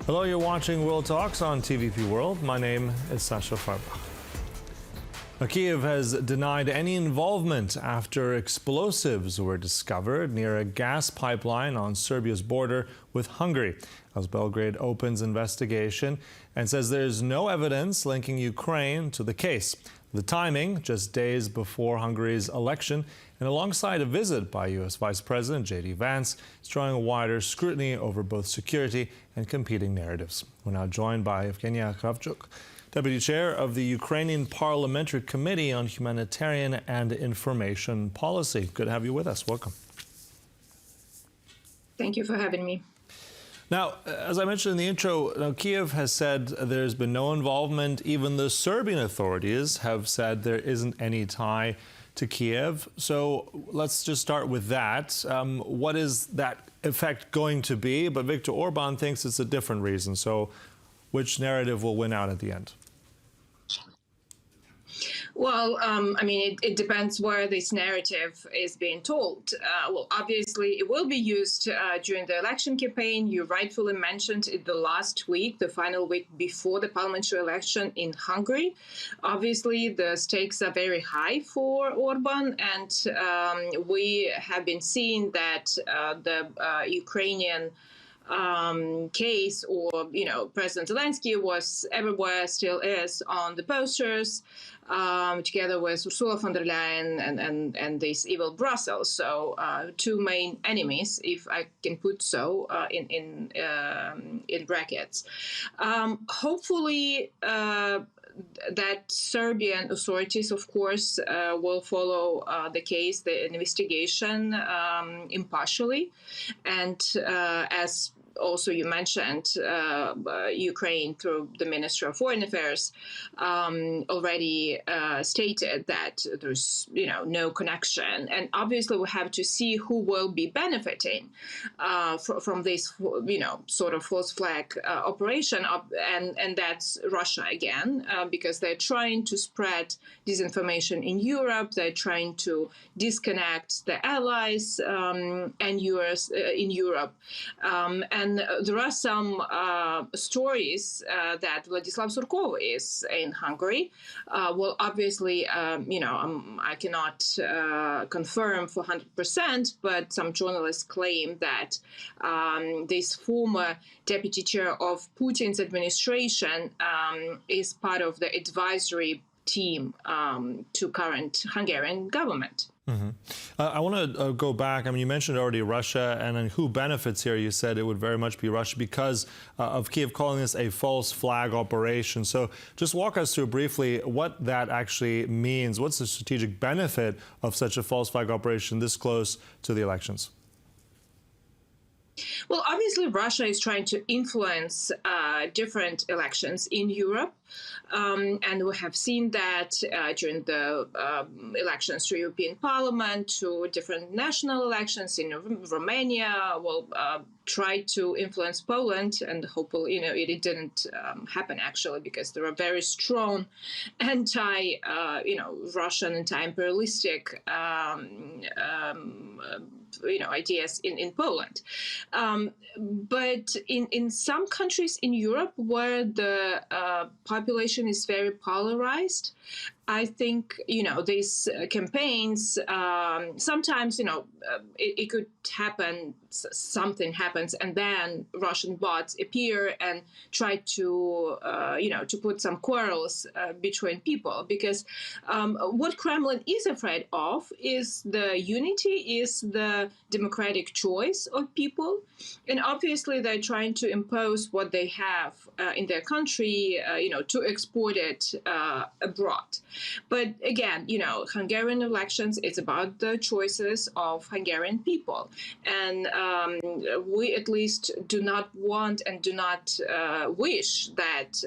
Hello, you're watching World Talks on TVP World. My name is Sascha Fahrbach. Kyiv has denied any involvement after explosives were discovered near a gas pipeline on Serbia's border with Hungary, as Belgrade opens investigation and says there's no evidence linking Ukraine to the case. The timing, just days before Hungary's election, and alongside a visit by U.S. Vice President J.D. Vance, is drawing a wider scrutiny over both security and competing narratives. We're now joined by Yevheniia Kravchuk, Deputy Chair of the Ukrainian Parliamentary Committee on Humanitarian and Information Policy. Good to have you with us. Welcome. Thank you for having me. Now, as I mentioned in the intro, Kyiv has said there's been no involvement. Even the Serbian authorities have said there isn't any tie to Kyiv. So let's just start with that. What is that effect going to be? But Viktor Orbán thinks it's a different reason. So which narrative will win out at the end? Well, I mean, it depends where this narrative is being told. Well, obviously, it will be used during the election campaign. You rightfully mentioned it the last week, the final week before the parliamentary election in Hungary. Obviously, the stakes are very high for Orbán, and we have been seeing that the Ukrainian case, or, President Zelenskyy was everywhere, still is, on the posters, together with Ursula von der Leyen and this evil Brussels. So two main enemies, if I can put so, in brackets. Hopefully, that Serbian authorities, of course, will follow the case, the investigation impartially. And as also you mentioned, Ukraine, through the Ministry of Foreign Affairs, already stated that there's no connection. And obviously we have to see who will be benefiting from this sort of false flag operation, and that's Russia again, because they're trying to spread disinformation in Europe. They're trying to disconnect the allies and US in Europe. And there are some stories that Vladislav Surkov is in Hungary. Well, obviously, I cannot confirm for 100%, but some journalists claim that this former deputy chair of Putin's administration is part of the advisory team to current Hungarian government. Mm-hmm. I want to go back. I mean, you mentioned already Russia, and then who benefits here? You said it would very much be Russia because of Kyiv calling this a false flag operation. So just walk us through briefly what that actually means. What's the strategic benefit of such a false flag operation this close to the elections? Well, obviously, Russia is trying to influence different elections in Europe. And we have seen that during the elections to European Parliament, to different national elections in Romania, tried to influence Poland, and hopefully, it didn't happen actually, because there are very strong Russian, anti-imperialistic ideas in Poland. But in some countries in Europe where the population is very polarized, I think, these campaigns, sometimes, it could happen, something happens, and then Russian bots appear and try to, to put some quarrels between people. Because what Kremlin is afraid of is the unity, is the democratic choice of people. And obviously, they're trying to impose what they have in their country, to export it abroad. But again, Hungarian elections, it's about the choices of Hungarian people. And we at least do not want and do not wish that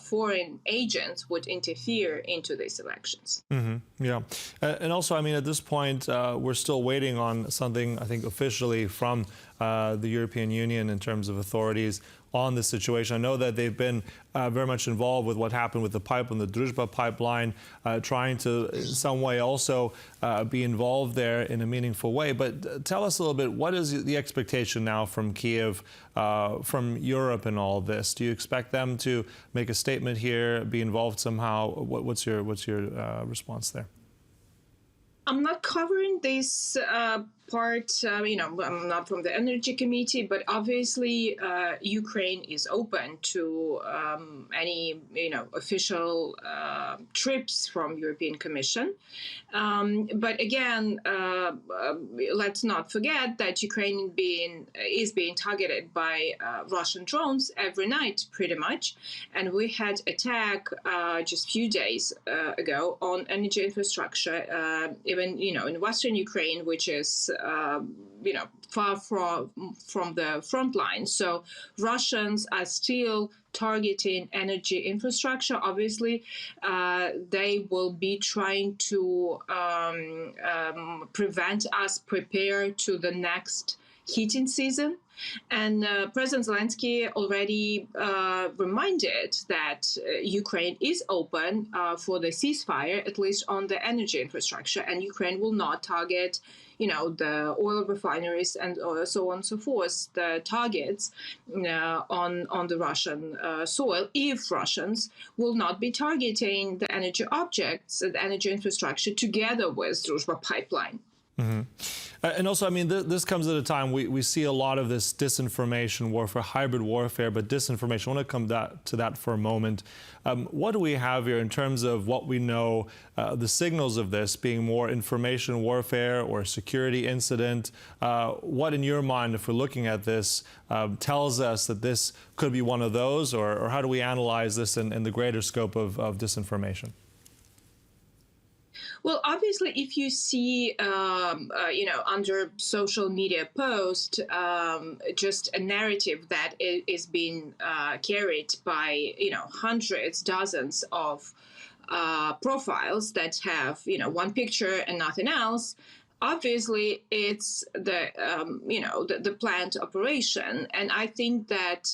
foreign agents would interfere into these elections. Mm-hmm. Yeah. And also, I mean, at this point, we're still waiting on something, I think, officially from the European Union in terms of authorities on the situation? I know that they've been very much involved with what happened with the pipeline, the Druzhba pipeline, trying to in some way also be involved there in a meaningful way. But tell us a little bit, what is the expectation now from Kiev, from Europe in all this? Do you expect them to make a statement here, be involved somehow? What's your response there? I'm not covering this part, I'm not from the Energy Committee, but obviously Ukraine is open to any, official trips from European Commission. But again, let's not forget that Ukraine is being targeted by Russian drones every night, pretty much. And we had attack just a few days ago on energy infrastructure, even, in Western Ukraine, which is far from the front line. So Russians are still targeting energy infrastructure. Obviously, they will be trying to prevent us prepare to the next heating season. And President Zelenskyy already reminded that Ukraine is open for the ceasefire, at least on the energy infrastructure, and Ukraine will not target, the oil refineries and so on and so forth, the targets on the Russian soil, if Russians will not be targeting the energy objects, the energy infrastructure, together with Druzhba pipeline. Mm-hmm. And also, this comes at a time we see a lot of this disinformation warfare, hybrid warfare, but disinformation. I want to come to that for a moment. What do we have here in terms of what we know, the signals of this being more information warfare or security incident? What, in your mind, if we're looking at this, tells us that this could be one of those, or how do we analyze this in the greater scope of disinformation? Well, obviously, if you see, under social media post, just a narrative that is being carried by, hundreds, dozens of profiles that have, one picture and nothing else, obviously it's the planned operation. And I think that,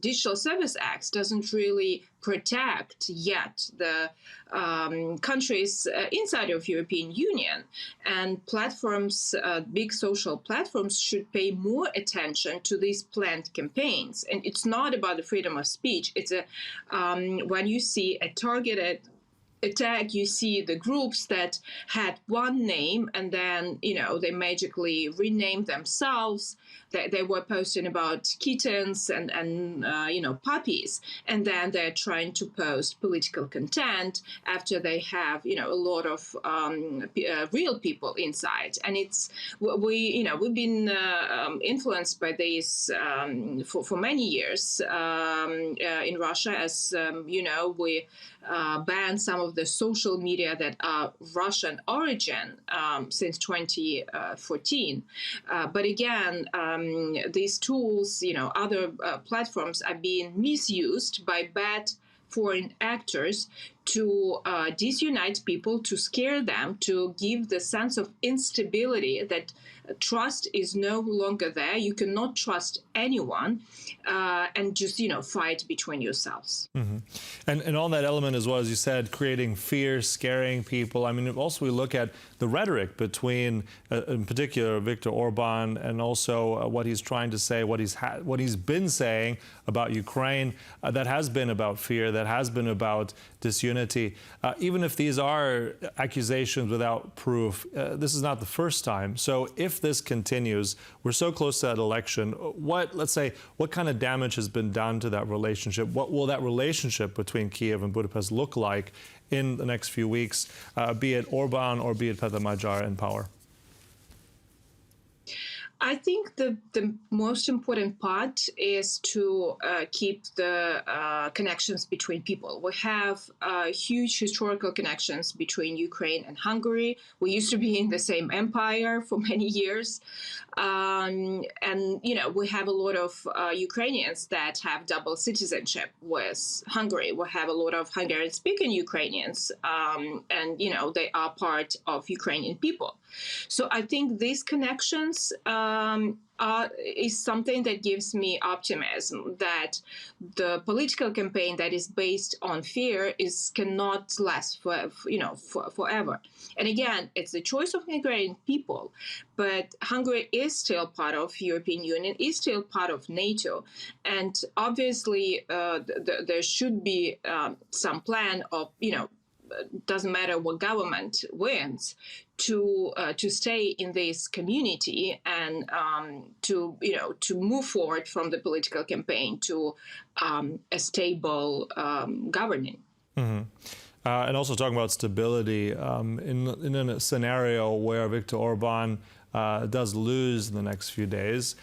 Digital Service Act doesn't really protect yet the countries inside of European Union, and platforms, big social platforms, should pay more attention to these planned campaigns. And it's not about the freedom of speech. It's when you see a targeted attack, you see the groups that had one name and then, they magically renamed themselves. They were posting about kittens and puppies. And then they're trying to post political content after they have, a lot of real people inside. And we've been influenced by this for many years in Russia, as we banned some of the social media that are Russian origin since 2014. But again, these tools, other platforms are being misused by bad foreign actors to disunite people, to scare them, to give the sense of instability that trust is no longer there. You cannot trust anyone, and just, fight between yourselves. Mm-hmm. And on that element as well, as you said, creating fear, scaring people. Also we look at the rhetoric between, in particular, Viktor Orbán, and also what he's trying to say, what he's been saying about Ukraine, that has been about fear, that has been about disunity. Even if these are accusations without proof, this is not the first time. So if this continues, we're so close to that election, what kind of damage has been done to that relationship? What will that relationship between Kiev and Budapest look like in the next few weeks, be it Orbán or be it Peter Magyar in power? I think the most important part is to keep the connections between people. We have huge historical connections between Ukraine and Hungary. We used to be in the same empire for many years. And, we have a lot of Ukrainians that have double citizenship with Hungary. We have a lot of Hungarian-speaking Ukrainians, and, they are part of Ukrainian people. So I think these connections is something that gives me optimism that the political campaign that is based on fear cannot last forever. And again, it's the choice of Hungarian people, but Hungary is still part of European Union, is still part of NATO, and obviously there should be some plan of doesn't matter what government wins, to stay in this community and to move forward from the political campaign to a stable governing. Mm-hmm. And also talking about stability, in a scenario where Viktor Orbán does lose in the next few days,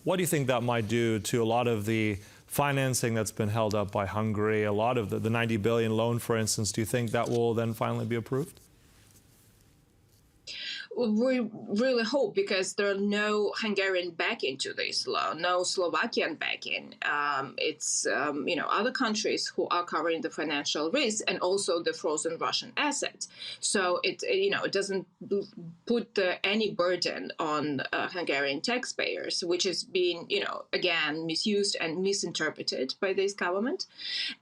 what do you think that might do to a lot of the financing that's been held up by Hungary, a lot of the 90 billion loan, for instance? Do you think that will then finally be approved? We really hope, because there are no Hungarian backing to this law, no Slovakian backing. It's other countries who are covering the financial risk and also the frozen Russian assets. So it doesn't put any burden on Hungarian taxpayers, which is being again misused and misinterpreted by this government.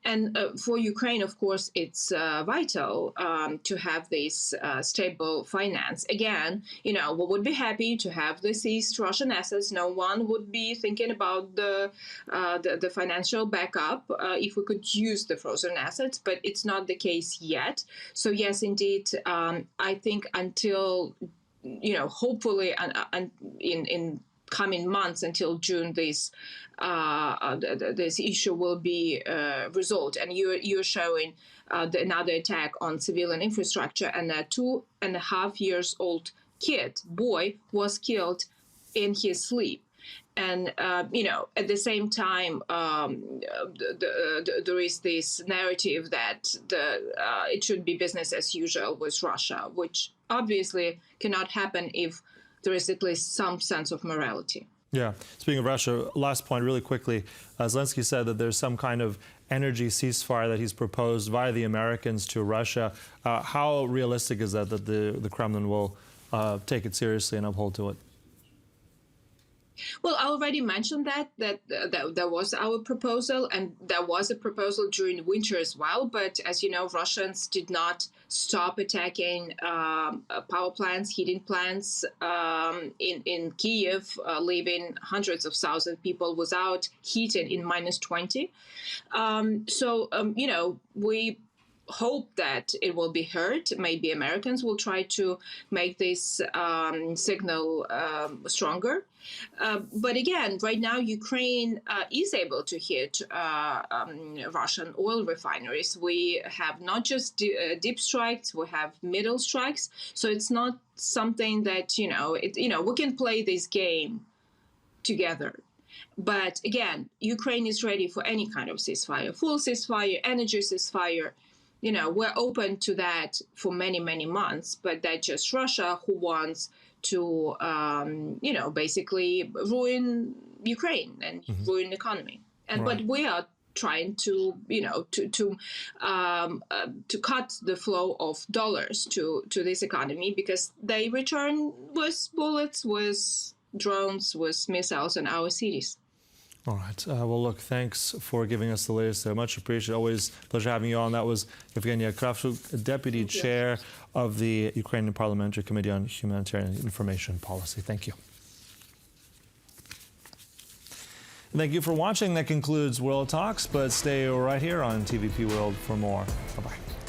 And for Ukraine, of course, it's vital to have this stable finance. Again, we would be happy to have the seized Russian assets. No one would be thinking about the financial backup if we could use the frozen assets, but it's not the case yet. So yes, indeed, I think until hopefully in coming months, until June, this issue will be resolved. And you're showing another attack on civilian infrastructure, and a 2.5-year-old boy was killed in his sleep. And at the same time, there is this narrative that it should be business as usual with Russia, which obviously cannot happen if there is at least some sense of morality. Yeah. Speaking of Russia, last point really quickly. Zelenskyy said that there's some kind of energy ceasefire that he's proposed via the Americans to Russia. How realistic is that the Kremlin will take it seriously and uphold to it? Well, I already mentioned that was our proposal, and there was a proposal during winter as well. But as you know, Russians did not stop attacking power plants, heating plants in Kiev, leaving hundreds of thousands of people without heating in -20. We hope that it will be heard. Maybe Americans will try to make this signal stronger. But again, right now, Ukraine is able to hit Russian oil refineries. We have not just deep strikes, we have middle strikes. So it's not something that, we can play this game together. But again, Ukraine is ready for any kind of ceasefire, full ceasefire, energy ceasefire. We're open to that for many, many months, but that's just Russia who wants to, basically ruin Ukraine and ruin the economy. And right. But we are trying to, to cut the flow of dollars to this economy, because they return with bullets, with drones, with missiles in our cities. All right. Well, look, thanks for giving us the latest. Much appreciated. Always a pleasure having you on. That was Yevheniia Kravchuk, Deputy Chair of the Ukrainian Parliamentary Committee on Humanitarian Information Policy. Thank you. And thank you for watching. That concludes World Talks, but stay right here on TVP World for more. Bye-bye.